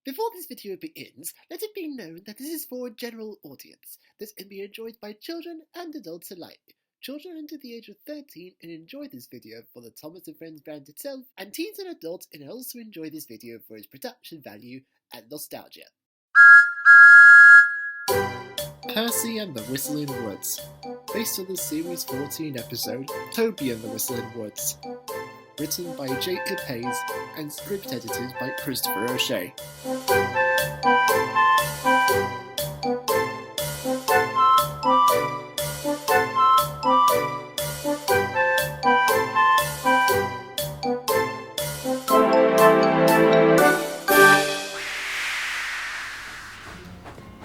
Before this video begins, let it be known that this is for a general audience, that it can be enjoyed by children and adults alike. Children under the age of 13 can enjoy this video for the Thomas & Friends brand itself, and teens and adults can also enjoy this video for its production value and nostalgia. Percy and the Whistling Woods, based on the series 14 episode Toby and the Whistling Woods. Written by Jacob Hayes and script edited by Christopher O'Shea.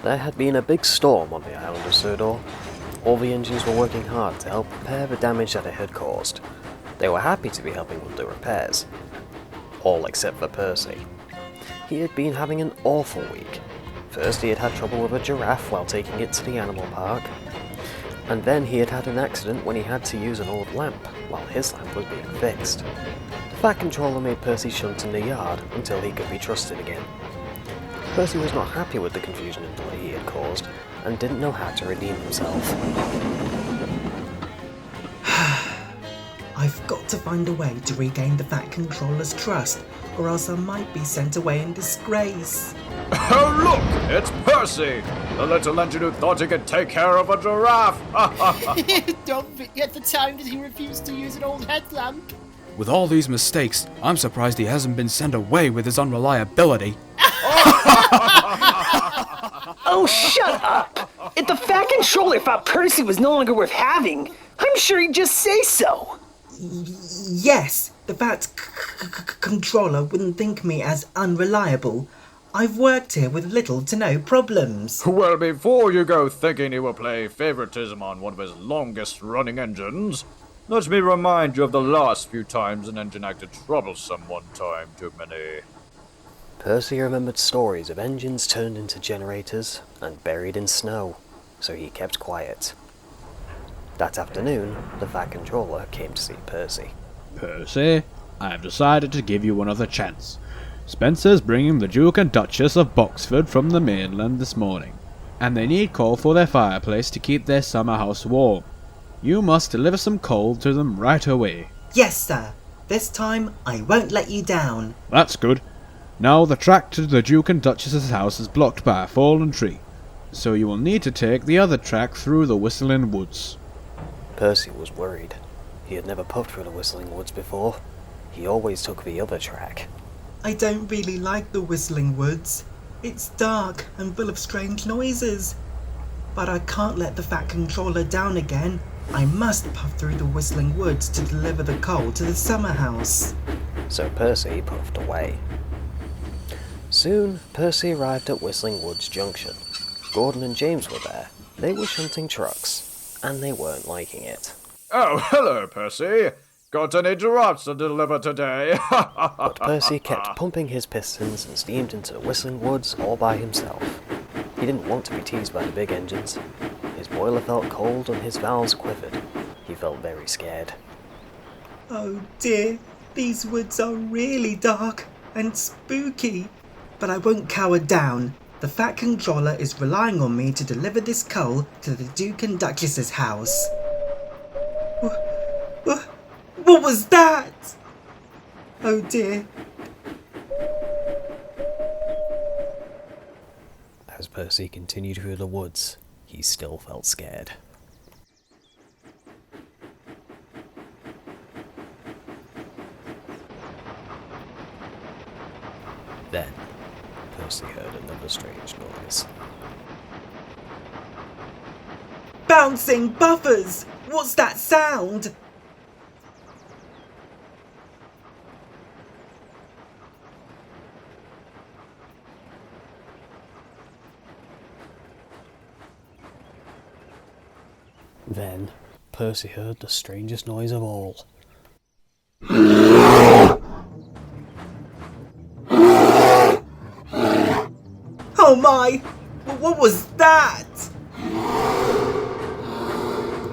There had been a big storm on the island of Sodor. All the engines were working hard to help repair the damage that it had caused. They were happy to be helping with the repairs. All except for Percy. He had been having an awful week. First he had had trouble with a giraffe while taking it to the animal park. And then he had had an accident when he had to use an old lamp while his lamp was being fixed. The Fat Controller made Percy shunt in the yard until he could be trusted again. Percy was not happy with the confusion and delay he had caused and didn't know how to redeem himself. I've got to find a way to regain the Fat Controller's trust, or else I might be sent away in disgrace. Oh look, it's Percy, the little engine who thought he could take care of a giraffe. Don't forget the time that he refused to use an old headlamp. With all these mistakes, I'm surprised he hasn't been sent away with his unreliability. Oh, shut up! If the Fat Controller thought Percy was no longer worth having, I'm sure he'd just say so. Yes, the Fat Controller wouldn't think me as unreliable. I've worked here with little to no problems. Well, before you go thinking he will play favoritism on one of his longest running engines, let me remind you of the last few times an engine acted troublesome one time too many. Percy remembered stories of engines turned into generators and buried in snow, so he kept quiet. That afternoon, the Fat Controller came to see Percy. Percy, I have decided to give you another chance. Spencer's bringing the Duke and Duchess of Boxford from the mainland this morning, and they need coal for their fireplace to keep their summer house warm. You must deliver some coal to them right away. Yes, sir. This time, I won't let you down. That's good. Now the track to the Duke and Duchess's house is blocked by a fallen tree, so you will need to take the other track through the Whistling Woods. Percy was worried. He had never puffed through the Whistling Woods before. He always took the other track. I don't really like the Whistling Woods. It's dark and full of strange noises. But I can't let the Fat Controller down again. I must puff through the Whistling Woods to deliver the coal to the summer house. So Percy puffed away. Soon, Percy arrived at Whistling Woods Junction. Gordon and James were there. They were shunting trucks, and they weren't liking it. Oh, hello, Percy. Got any giraffes to deliver today? But Percy kept pumping his pistons and steamed into the Whistling Woods all by himself. He didn't want to be teased by the big engines. His boiler felt cold and his valves quivered. He felt very scared. Oh dear, these woods are really dark and spooky. But I won't cower down. The Fat Controller is relying on me to deliver this coal to the Duke and Duchess's house. What was that? Oh dear. As Percy continued through the woods, he still felt scared. Then, Percy heard another strange noise. Bouncing buffers! What's that sound? Then, Percy heard the strangest noise of all. Oh my! What was that?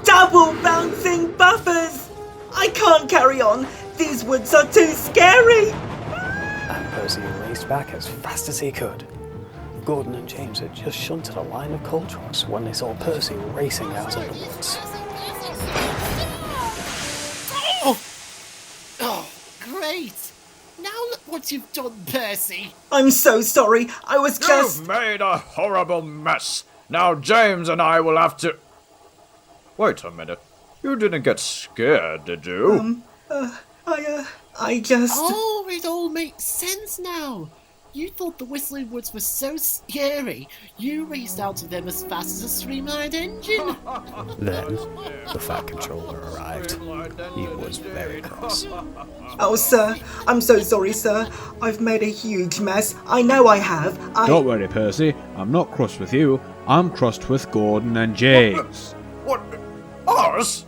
Double bouncing buffers! I can't carry on! These woods are too scary! And Percy raced back as fast as he could. Gordon and James had just shunted a line of coal trucks when they saw Percy racing out of the woods. Oh, great! Now look what you've done, Percy! I'm so sorry. I was just... You've made a horrible mess. Now James and I will have to... Wait a minute. You didn't get scared, did you? I just... Oh, it all makes sense now! You thought the Whistling Woods were so scary, you raced out of them as fast as a streamlined engine! Then, the Fat Controller arrived. He was very cross. Oh, sir. I'm so sorry, sir. I've made a huge mess. I know I have. Don't worry, Percy. I'm not cross with you. I'm crossed with Gordon and James. What? Us?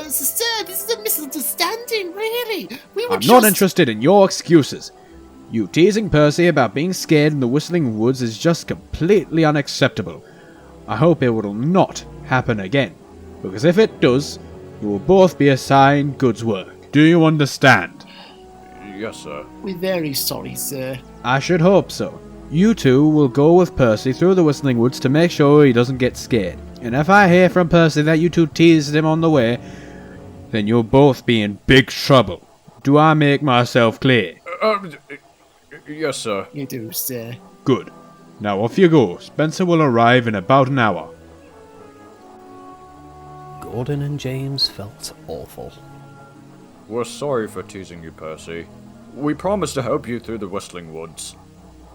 Sir, this is a misunderstanding, really! We were I'm not interested in your excuses. You teasing Percy about being scared in the Whistling Woods is just completely unacceptable. I hope it will not happen again, because if it does, you will both be assigned goods work. Do you understand? Yes, sir. We're very sorry, sir. I should hope so. You two will go with Percy through the Whistling Woods to make sure he doesn't get scared. And if I hear from Percy that you two teased him on the way, then you'll both be in big trouble. Do I make myself clear? Yes, sir. You do, sir. Good. Now off you go. Spencer will arrive in about an hour. Gordon and James felt awful. We're sorry for teasing you, Percy. We promise to help you through the Whistling Woods.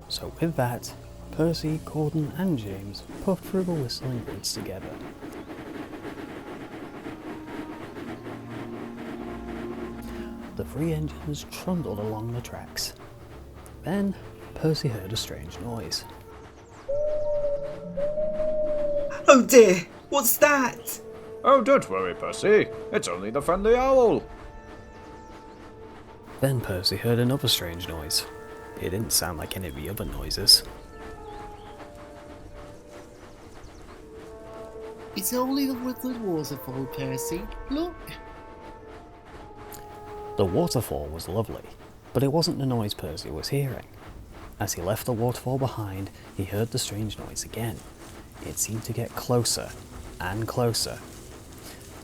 So with that, Percy, Gordon and James puffed through the Whistling Woods together. The three engines trundled along the tracks. Then, Percy heard a strange noise. Oh dear. What's that? Oh, don't worry, Percy. It's only the friendly owl. Then Percy heard another strange noise. It didn't sound like any of the other noises. It's only the woodland waterfall, Percy. Look! The waterfall was lovely, but it wasn't the noise Percy was hearing. As he left the waterfall behind, he heard the strange noise again. It seemed to get closer and closer.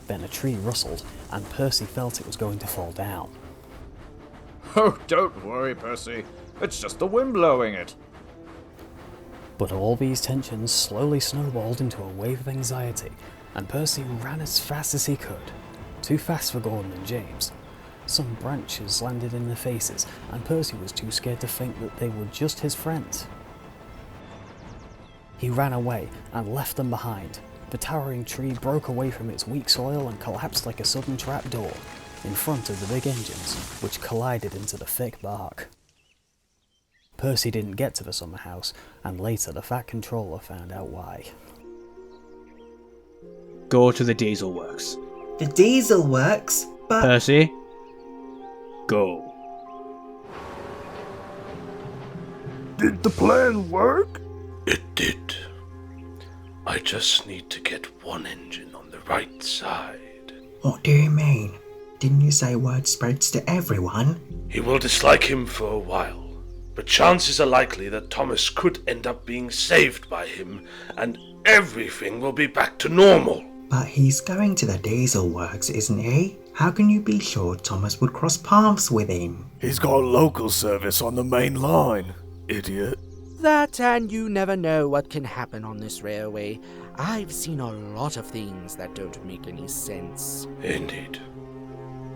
Then a tree rustled, and Percy felt it was going to fall down. Oh, don't worry, Percy. It's just the wind blowing it. But all these tensions slowly snowballed into a wave of anxiety, and Percy ran as fast as he could. Too fast for Gordon and James. Some branches landed in their faces, and Percy was too scared to think that they were just his friends. He ran away and left them behind. The towering tree broke away from its weak soil and collapsed like a sudden trapdoor in front of the big engines, which collided into the thick bark. Percy didn't get to the summer house, and later the Fat Controller found out why. Go to the diesel works. The diesel works, but... Percy, go. Did the plan work? It did. I just need to get one engine on the right side. What do you mean? Didn't you say word spreads to everyone? He will dislike him for a while, but chances are likely that Thomas could end up being saved by him, and everything will be back to normal. But he's going to the diesel works, isn't he? How can you be sure Thomas would cross paths with him? He's got local service on the main line, idiot. That and you never know what can happen on this railway. I've seen a lot of things that don't make any sense. Indeed.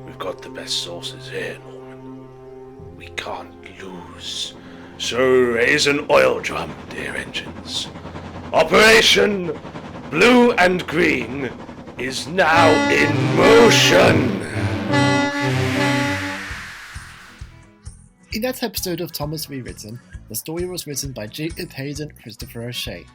We've got the best sources here, Norman. We can't lose. So raise an oil drum, dear engines. Operation Blue and Green is now in motion! In that episode of Thomas Rewritten, the story was written by Jacob Hayden and Christopher O'Shea.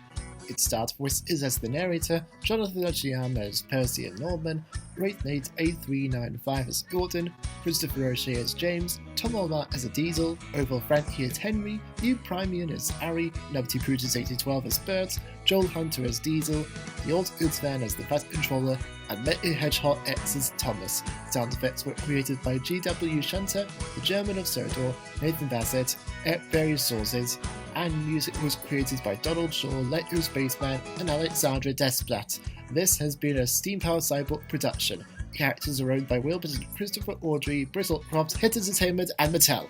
It starred Whiskers as the narrator, Jonathan Asiamah as Percy and Norman, Wraithnate A395 as Gordon, Christopher O'Shea as James, Tom Allmark as a Diesel, Oval Frankie as Henry, NewbPrimian as Arry, NewbPrimian as Bert, Joel Hunter as Diesel, the Old Goods Van as the Fat Controller, and Metal Hedgehog X as Thomas. Sound effects were created by G.W Shunter, TheGermanofSodor, Nathan Basset, at various sources, and music was created by Donald Shaw, Legospaceman and Alexandre Desplat. This has been a Steampowered Cyborg production. Characters are owned by Wilbert and Christopher Audrey, Brittle Crops, Hit Entertainment and Mattel.